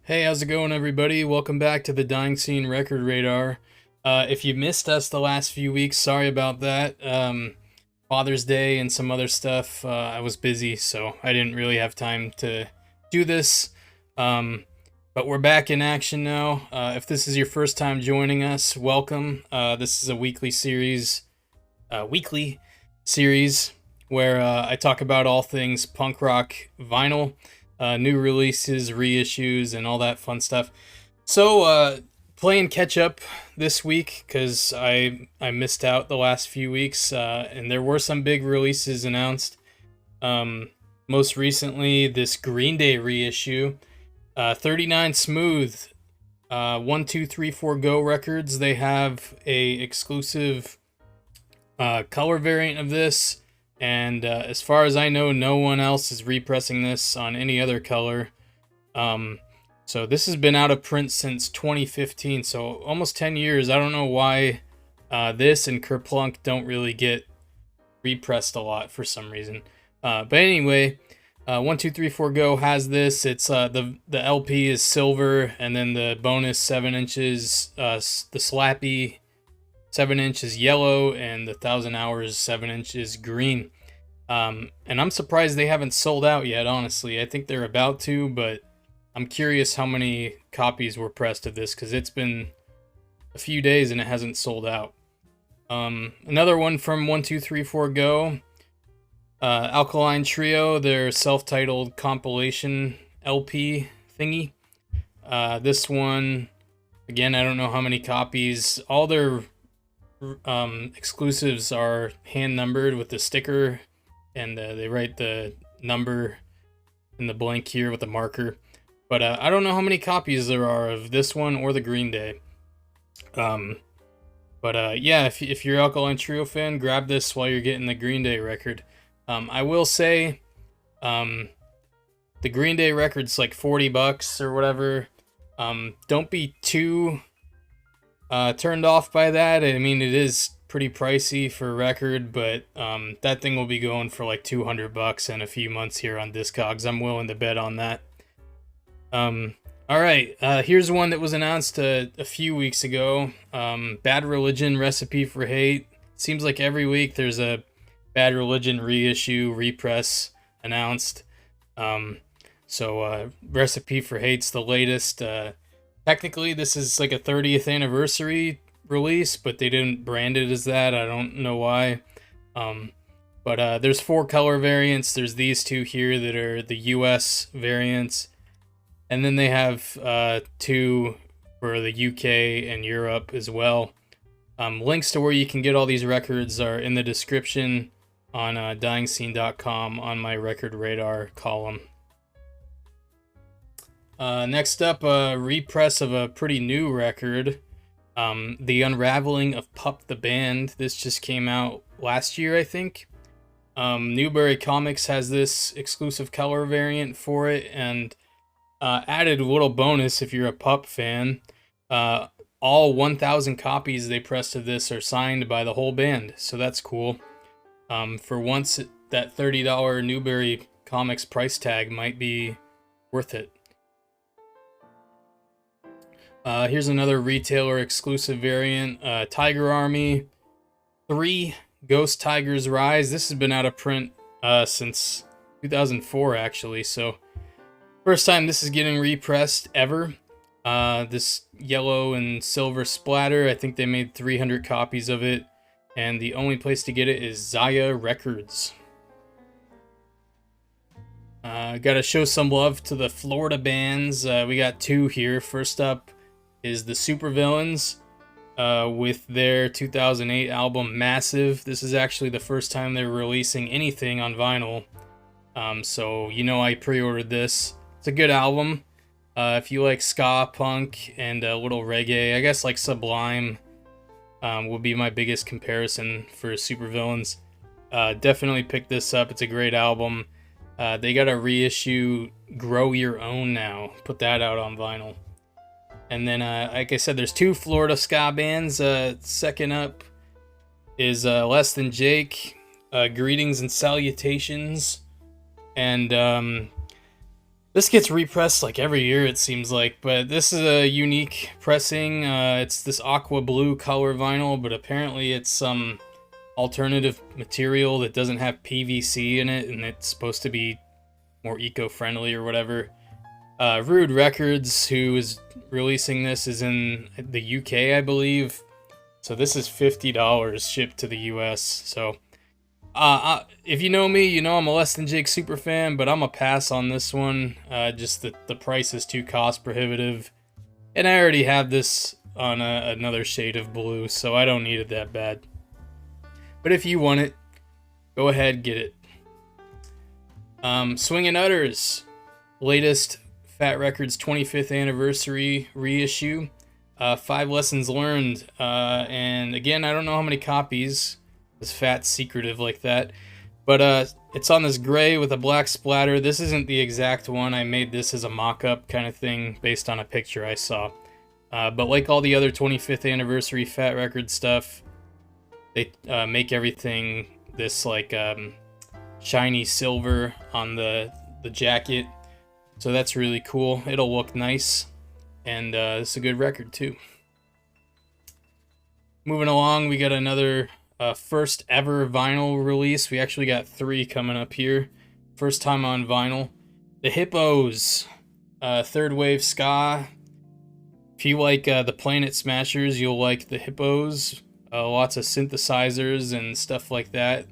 Hey, how's it going, everybody? Welcome back to the Dying Scene Record Radar. If you missed us the last few weeks, sorry about that. Father's Day and some other stuff, I was busy, so I didn't really have time to do this. But we're back in action now. If this is your first time joining us, welcome. This is a weekly series where I talk about all things punk rock vinyl. New releases, reissues, and all that fun stuff. So, playing catch up this week because I missed out the last few weeks, and there were some big releases announced. Most recently, this Green Day reissue, 39 Smooth, 1234 Go Records. They have a exclusive color variant of this. And as far as I know, no one else is repressing this on any other color. So this has been out of print since 2015, so almost 10 years. I don't know why this and Kerplunk don't really get repressed a lot for some reason. But anyway, 1234 Go has this. It's the LP is silver, and then the bonus 7 inches, the slappy 7 inches yellow, and the 1,000 Hours 7 inches green. And I'm surprised they haven't sold out yet, honestly. I think they're about to, but I'm curious how many copies were pressed of this, because it's been a few days and it hasn't sold out. Another one from 1234 Go, Alkaline Trio, their self-titled compilation LP thingy. This one, again, I don't know how many copies. All their exclusives are hand numbered with the sticker, and they write the number in the blank here with a marker. But I don't know how many copies there are of this one or the Green Day. Yeah, if you're Alkaline Trio fan, grab this while you're getting the Green Day record. I will say, the Green Day record's like $40 or whatever. Don't be too turned off by that. I mean, it is pretty pricey for a record, but that thing will be going for like $200 in a few months here on Discogs. I'm willing to bet on that. All right, here's one that was announced a few weeks ago. Bad Religion, Recipe for Hate. Seems like every week there's a Bad Religion reissue, repress announced. Recipe for Hate's the latest. Technically, this is like a 30th anniversary release, but they didn't brand it as that. I don't know why. There's 4 color variants. There's these 2 here that are the US variants. And then they have 2 for the UK and Europe as well. Links to where you can get all these records are in the description on dyingscene.com on my record radar column. Next up, a repress of a pretty new record, The Unraveling of Pup the Band. This just came out last year, I think. Newbury Comics has this exclusive color variant for it, and added a little bonus if you're a Pup fan. All 1,000 copies they pressed of this are signed by the whole band, so that's cool. For once, that $30 Newbury Comics price tag might be worth it. Here's another retailer exclusive variant, Tiger Army 3 Ghost Tigers Rise. This has been out of print since 2004, actually, so first time this is getting repressed ever. This yellow and silver splatter, I think they made 300 copies of it, and the only place to get it is Zaya Records. Gotta show some love to the Florida bands. We got 2 here. First up is the Supervillians with their 2008 album Massive. This is actually the first time they're releasing anything on vinyl. So I pre-ordered this. It's a good album. If you like ska, punk, and a little reggae, I guess like Sublime will be my biggest comparison for Supervillains. Definitely pick this up. It's a great album. They got a reissue Grow Your Own now. Put that out on vinyl. And then, like I said, there's 2 Florida ska bands. Second up is Less Than Jake, Greetings and Salutations. And This gets repressed like every year, it seems like, but this is a unique pressing. It's this aqua blue color vinyl, but apparently it's some alternative material that doesn't have PVC in it, and it's supposed to be more eco-friendly or whatever. Rude Records, who is releasing this, is in the UK, I believe. So this is $50 shipped to the US. So if you know me, you know I'm a Less Than Jake super fan, but I'm a pass on this one. Just the price is too cost prohibitive. And I already have this on another shade of blue, so I don't need it that bad. But if you want it, go ahead, get it. Swingin' Utters, latest Fat Records 25th anniversary reissue. 5 lessons learned. And again, I don't know how many copies. This Fat's secretive like that. But it's on this gray with a black splatter. This isn't the exact one. I made this as a mock-up kind of thing based on a picture I saw. But like all the other 25th anniversary Fat Record stuff, they make everything this like shiny silver on the jacket. So that's really cool. It'll look nice. And it's a good record too. Moving along, we got another first ever vinyl release. We actually got 3 coming up here. First time on vinyl. The Hippos, third wave ska. If you like the Planet Smashers, you'll like the Hippos. Lots of synthesizers and stuff like that.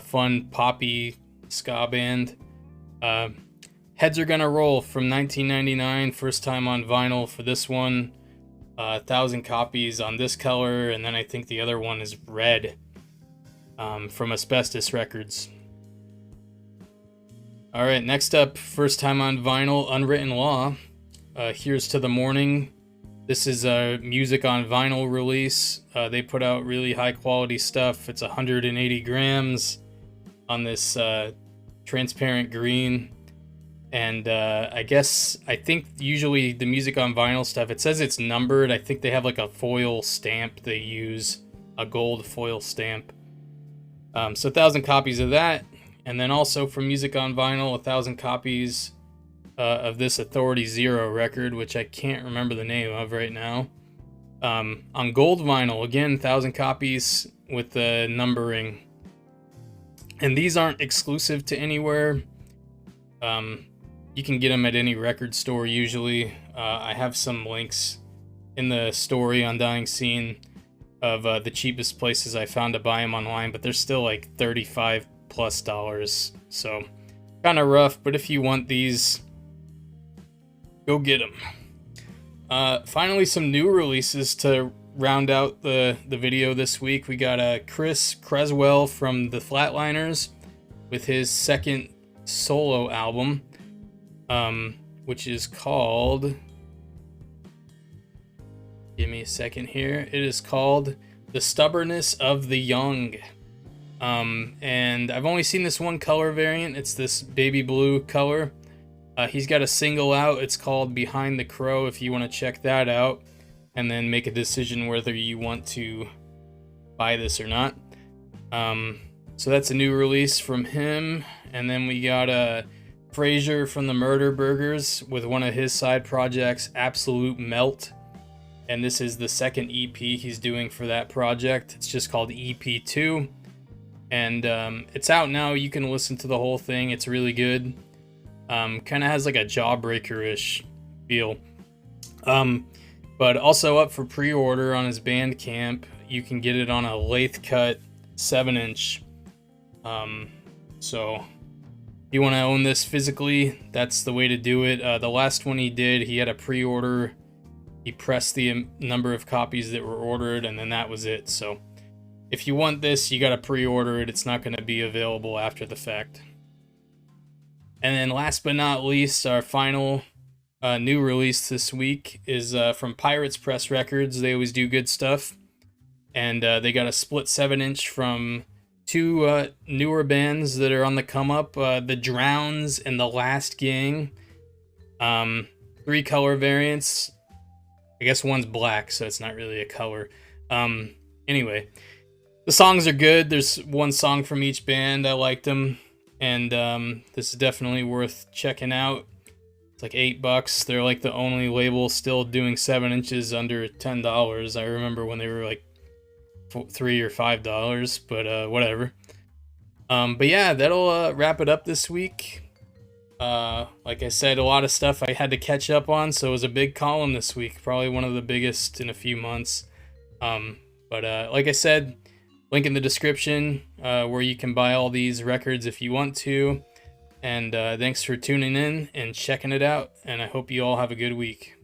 Fun poppy ska band. Heads Are Gonna Roll from 1999. First time on vinyl for this one. 1,000 copies on this color, and then I think the other one is red, from Asbestos Records. Alright, next up, first time on vinyl, Unwritten Law. Here's to the Morning. This is a music on vinyl release. They put out really high quality stuff. It's 180 grams on this transparent green. And I think usually the music on vinyl stuff, it says it's numbered. I think they have like a foil stamp they use, a gold foil stamp. So 1,000 copies of that. And then also from music on vinyl, 1,000 copies of this Authority Zero record, which I can't remember the name of right now. On gold vinyl, again, 1,000 copies with the numbering. And these aren't exclusive to anywhere. You can get them at any record store usually. I have some links in the story on Dying Scene of the cheapest places I found to buy them online, but they're still like $35+. So kind of rough, but if you want these, go get them. Finally, some new releases to round out the video this week. We got Chris Creswell from the Flatliners with his second solo album. Which is called, give me a second here, it is called The Stubbornness of the Young. And I've only seen this one color variant. It's this baby blue color. He's got a single out. It's called Behind the Crow, if you want to check that out and then make a decision whether you want to buy this or not. So that's a new release from him. And then we got Frazier from the Murder Burgers with one of his side projects, Absolute Melt. And this is the second EP he's doing for that project. It's just called EP2. And it's out now. You can listen to the whole thing. It's really good. Kind of has like a Jawbreaker-ish feel. But also up for pre-order on his Bandcamp. You can get it on a lathe cut 7-inch. So if you want to own this physically, that's the way to do it. The last one he did, he had a pre-order. He pressed the number of copies that were ordered, and then that was it. So if you want this, you got to pre-order it. It's not going to be available after the fact. And then last but not least, our final new release this week is from Pirates Press Records. They always do good stuff. And they got a split 7-inch from two newer bands that are on the come up, The Drowns and The Last Gang. 3 color variants. I guess one's black, so it's not really a color. Anyway, the songs are good. There's one song from each band. I liked them. And this is definitely worth checking out. It's like $8. They're like the only label still doing 7 inches under $10. I remember when they were like $3 or $5, but whatever. But yeah, that'll wrap it up this week. Like I said, a lot of stuff I had to catch up on, so it was a big column this week, probably one of the biggest in a few months. But like I said, link in the description where you can buy all these records if you want to. And thanks for tuning in and checking it out. And I hope you all have a good week.